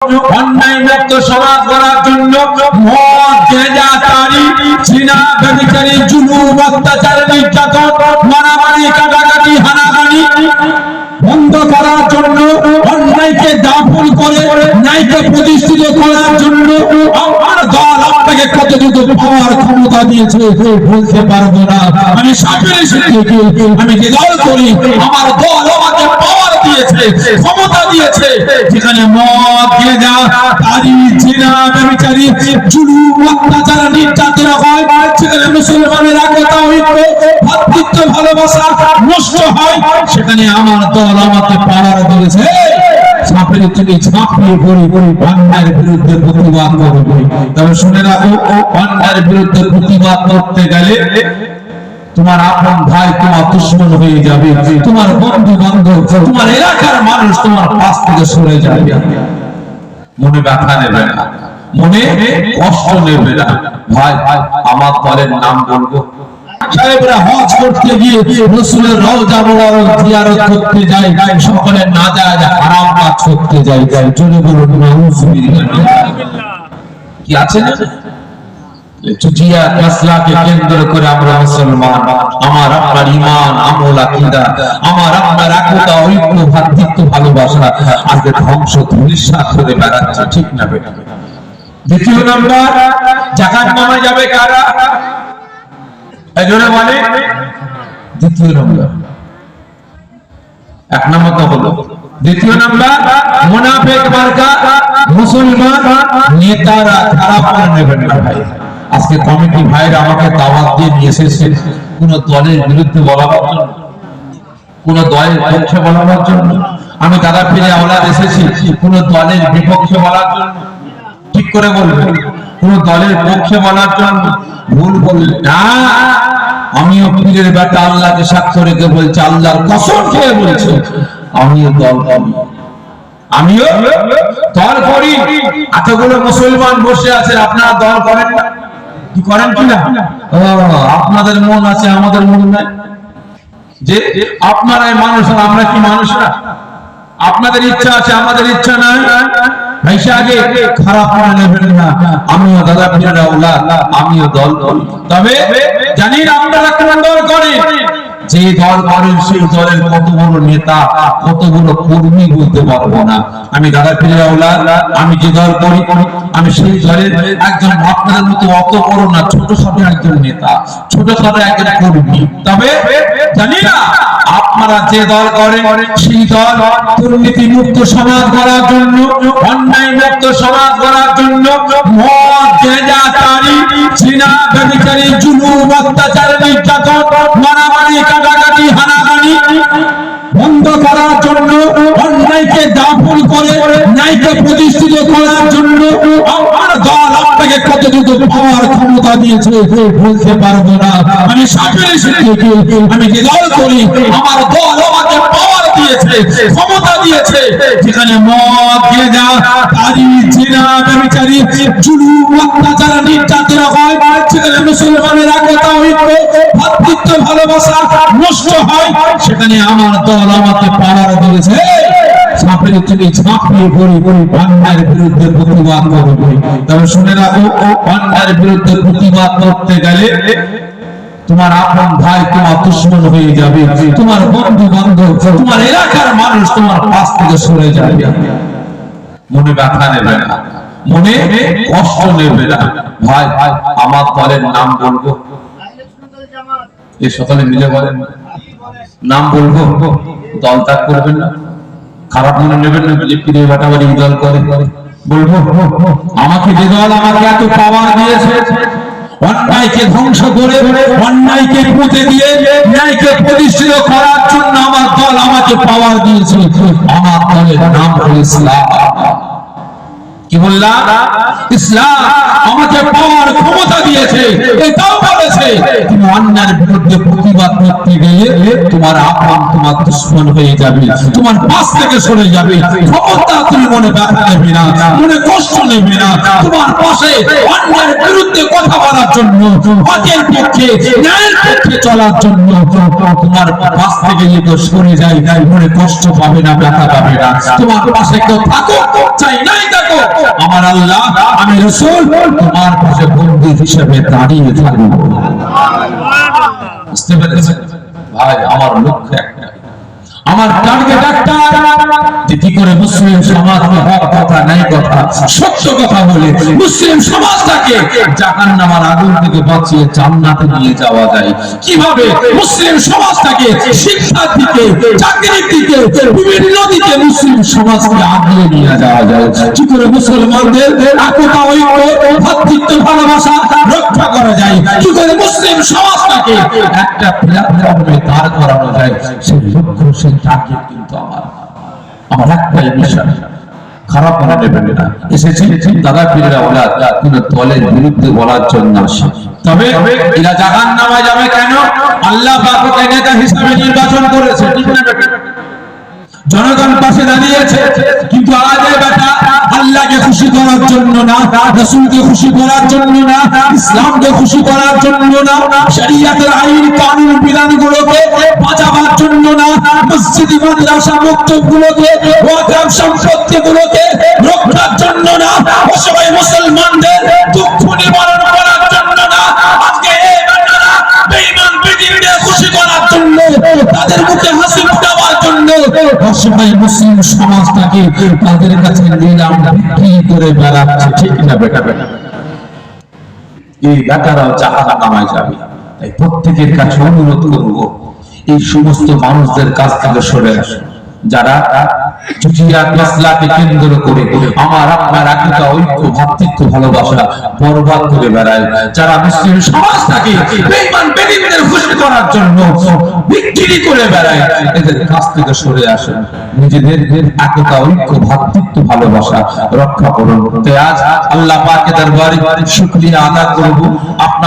অন্যায় মুক্ত সমাজ গড়ার জন্য মদ গাঁজা তারি জিনা ব্যভিচারী জুলুম অত্যাচার নির্যাতন মারামারি কাটাকাটি হানাহানি বন্ধ করার জন্য অন্যায়কে দাফন করে ন্যায়কে প্রতিষ্ঠিত করার জন্য আমার দল আপনাকে কতটুকু পাওয়ার ক্ষমতা দিয়েছে বলতে পারবো না। আমি সামনে থেকে আমি যে দল করি আমার দল আমাকে পাওয়ার দিয়েছে, ক্ষমতা দিয়েছে। যেখানে মদ গাঁজা তারি জিনা ব্যভিচারী জুলুম অত্যাচার নির্যাতন হয়, সেখানে মুসলমানের একতা ঐক্য ভ্রাতৃত্ব ভালোবাসা নষ্ট হয়, সেখানে আমার দল আমাকে পাওয়ার দিয়েছে। সাপের থেকে ঝাঁপিয়ে পড়ি অন্যায়ের বিরুদ্ধে প্রতিবাদ করবো। তবে শুনে রাখো, অন্যায়ের বিরুদ্ধে প্রতিবাদ করতে গেলে তোমার আপন ভাই তোমার দুশ্মন হয়ে যাবে, তোমার বন্ধু বান্ধব তোমার এলাকার মানুষ তোমার পাশ থেকে সরে যাবে। মনে ব্যথা নেবে না, মনে কষ্ট নেবে না। ভাই আমার দলের নাম বলবো, সাহেবরা হজ করতে গিয়ে রাসূলের রওজা মুবারক জিয়ারত করতে যায়, সকলে নাজায়েজ হারাম কাজ করতে যায়। জোরে বলুন নাউযুবিল্লাহ। কি আছে না চুজিয়া মাসলাকে কেন্দ্র করে আমরা মুসলমান, আমার আপনার ঈমান আমল আকীদা আমার আপনার একতা ঐক্য ভ্রাতৃত্ব ভালোবাসা আজকে ধ্বংস ধূলিসাৎ করে বেড়াচ্ছে, ঠিক না বেটা? দ্বিতীয় নাম্বার, যাকাত নামায় যাবে কারা? এজন্য বলে দ্বিতীয় নম্বর, এক নম্বর তো হলো। দ্বিতীয় নাম্বার, মুনাফিক মার্কা মুসলমান নেতারা খারাপ করে নেবেন না ভাই। আজকে কমিটি ভাইরা আমাকে দাওয়াত দিয়ে নিয়ে এসেছে কোন দলের বিরুদ্ধে বলাবার জন্য, কোন দলের পক্ষে বলাবার জন্য। আমি দাদা ফিরে আওলাদ এসেছি কোন দলের বিপক্ষে বলার জন্য, ঠিক করে বলবেন, কোন দলের পক্ষে বলার জন্য। ভুল বললেন না, আমিও পীরের বেটা আল্লাহকে সাক্ষ্য রেখে বলছি, আল্লাহর কসম খেয়ে বলছি আমিও দল করি, আমিও দল করি। এতগুলো মুসলমান বসে আছে, আপনারা দল করেন না? কি করেন কিনা? আপনাদের মন আছে আমাদের মন নাই, যে আপনারাই মানুষ আর আমরা কি মানুষ না? আপনাদের ইচ্ছা আছে আমাদের ইচ্ছা নাই। ভাইসা আগে খারাপ মনে নেবেন না, আমিও দাদা পীরের আওলাদ, আমিও দল করি। তবে জানি না আপনারা কোন দল করেন। যে দল করেন সেই দলের কত বড় নেতা কত বড় কর্মী বলতে পারবো না। আমি দাদা পীরের আওলাদ, আমি যে দল করি আমি সেই দলের একজন আপনাদের মতো অত বড় না, ছোট ছোট একজন নেতা, ছোট ছোট একজন কর্মী। তবে জানি না আপনারা যে দল করেন সেই দল দুর্নীতি মুক্ত সমাজ গড়ার জন্য, অন্যায় মুক্ত সমাজ গড়ার জন্য মদ গাঁজা তারি জিনা ব্যভিচারী জুলুম অত্যাচার নির্যাতন মারামারি কাটাকাটি হানাহানি বন্ধ করার জন্য, অন্যায়কে দাফন করে ন্যায়কে প্রতিষ্ঠিত করার জন্য আমার দল আপনাকে কতটুকু পাওয়ার ক্ষমতা দিয়েছে বলতে পারবো না। আমি সামনে থেকে আমি যে দল করি আমার দল আমাকে পাওয়ার দিয়েছে, ক্ষমতা দিয়েছে। যেখানে মদ গাঁজা তারি জিনা ব্যভিচারী জুলুম অত্যাচার নির্যাতন হয়, সেখানে মুসলমানের একতা ঐক্য ভ্রাতৃত্ব ভালোবাসা নষ্ট হয়, সেখানে আমার দল আমাকে পাওয়ার দিয়েছে। সাপের থেকে ঝাঁপিয়ে পড়ি অন্যায়ের বিরুদ্ধে প্রতিবাদ করবো। তবে শুনে রাখো, অন্যায়ের বিরুদ্ধে প্রতিবাদ করতে গেলে তোমার আপন ভাই তোমার দুশ্মন হয়ে যাবে, তোমার বন্ধু বান্ধব তোমার এলাকার মানুষ তোমার পাশ থেকে সরে যাবে। মনে ব্যথা নেবে না, মনে কষ্ট নেবে না। ভাই আমার দলের নাম বলবো, এই সকালে মিলে বলেন নাম বলবো, দল ত্যাগ করবেন না, খারাপ মনে নেবেন না। পীরের বেটা বাড়ি দল করে বলবো, আমাকে যে দল আমাকে এত পাওয়ার দিয়েছে, অন্যায়কে ধ্বংস করে অন্যায়কে পুঁতে দিয়ে ন্যায়কে প্রতিষ্ঠিত করার জন্য আমার দল আমাকে পাওয়ার দিয়েছে। আমার দলের নাম হল ইসলাম। কি বললাম? ইসলাম আমাকে পাওয়ার ক্ষমতা দিয়েছে, এটাও বলেছে তুমি অন্যায়ের বিরুদ্ধে প্রতিবাদ করতে গেলে তোমার আপন তোমার দুশমন হয়ে যাবে, তোমার পাশ থেকে সরে যাবে। ক্ষমতা তুমি মনে ব্যথা নেবে না, মনে কষ্ট নেবে না, তোমার পাশে অন্যায়ের বিরুদ্ধে কথা বলার জন্য, হকের পক্ষে ন্যায়ের পক্ষে চলার জন্য তোমার পাশ থেকে যদি সরে যায় মনে কষ্ট পাবে না, ব্যথা পাবে না। তোমার পাশে কেউ থাকো চাই নাই থাকো, আমার আল্লাহ আমি রাসূল তোমার পাশে বন্ধু হিসেবে দাঁড়িয়ে থাকবো। বুঝতে পেরেছেন ভাই? আমার লক্ষ্য একটা, আমার টার্গেট একটা, যে কি করে মুসলিম সমাজকে হক কথা নাই কথা সত্য কথা বলে মুসলিম সমাজটাকে জাহান্নামের আগুন থেকে বাঁচিয়ে জান্নাতে নিয়ে যাওয়া যায়। কিভাবে মুসলিম সমাজটাকে শিক্ষার দিকে, চাকরির দিকে, বিভিন্ন দিকে মুসলিম সমাজকে আগিয়ে নিয়ে যাওয়া যায়। কি করে মুসলমানদের একতা, ঐক্য, ভ্রাতৃত্ব, ভালোবাসা রক্ষা করা যায়। কি করে মুসলিম সমাজটাকে একটা প্ল্যাটফর্মে দাঁড় করানো যায়। সেই লক্ষ্য, সেই টার্গেট কিন্তু আমার একটাই মিশন। খারাপ মনে নেবেন না, এসেছি দাদা পীরের আওলাদ কোন দলের বিরুদ্ধে বলার জন্য আসে। তবে এরা জাহান্নামে যাবে কেন? আল্লাহ পাক ওকে নেতা হিসেবে নির্বাচন করেছে, ঠিক না বেটা? জনগণ পাশে দাঁড়িয়েছে, কিন্তু আজ এই বেটা আল্লাহকে খুশি করার জন্য না, রাসূলকে খুশি করার জন্য না, ইসলামকে খুশি করার জন্য না, শরীয়তের আইন কানুন বিধানগুলোকে বাঁচাবার জন্য না, মসজিদ মাদ্রাসা মক্তবগুলোকে ওয়াকফ সম্পত্তিগুলোকে রক্ষার জন্য না, অসহায় মুসলমানদের দুঃখ নিবারণ করার জন্য না, আজকে এই বেটারা বেঈমান পৃথিবীকে খুশি করার জন্য, তাদের মুখে হাসি ফোটাবার জন্য অসহায় মুসলিম সমাজটাকে তাদের কাছে নিলাম বিক্রি করে বেড়াচ্ছে, ঠিক না বেটা? এই বেটারাও জাহান্নামে যাবে। তাই প্রত্যেকের কাছে অনুরোধ করব, এই সমস্ত মানুষদের কাছ থেকে সরে আসুন যারা জুজিয়াত মাসলাকে কেন্দ্র করে আমার আপনার একতা, ঐক্য, ভ্রাতৃত্ব, ভালোবাসা বরবাদ করে বেড়ায়, যারা মুসলিম সমাজটাকে বেঈমান বেঈমানদের খুশি করার জন্য বিক্রি করে বেড়ায়, এদের কাছ থেকে সরে আসেন, নিজেদের একতা, ঐক্য, ভ্রাতৃত্ব, ভালোবাসা রক্ষা করুন। তাই আজ আল্লাহ পাকের দরবারে শুকরিয়া আদা করব। আপনারা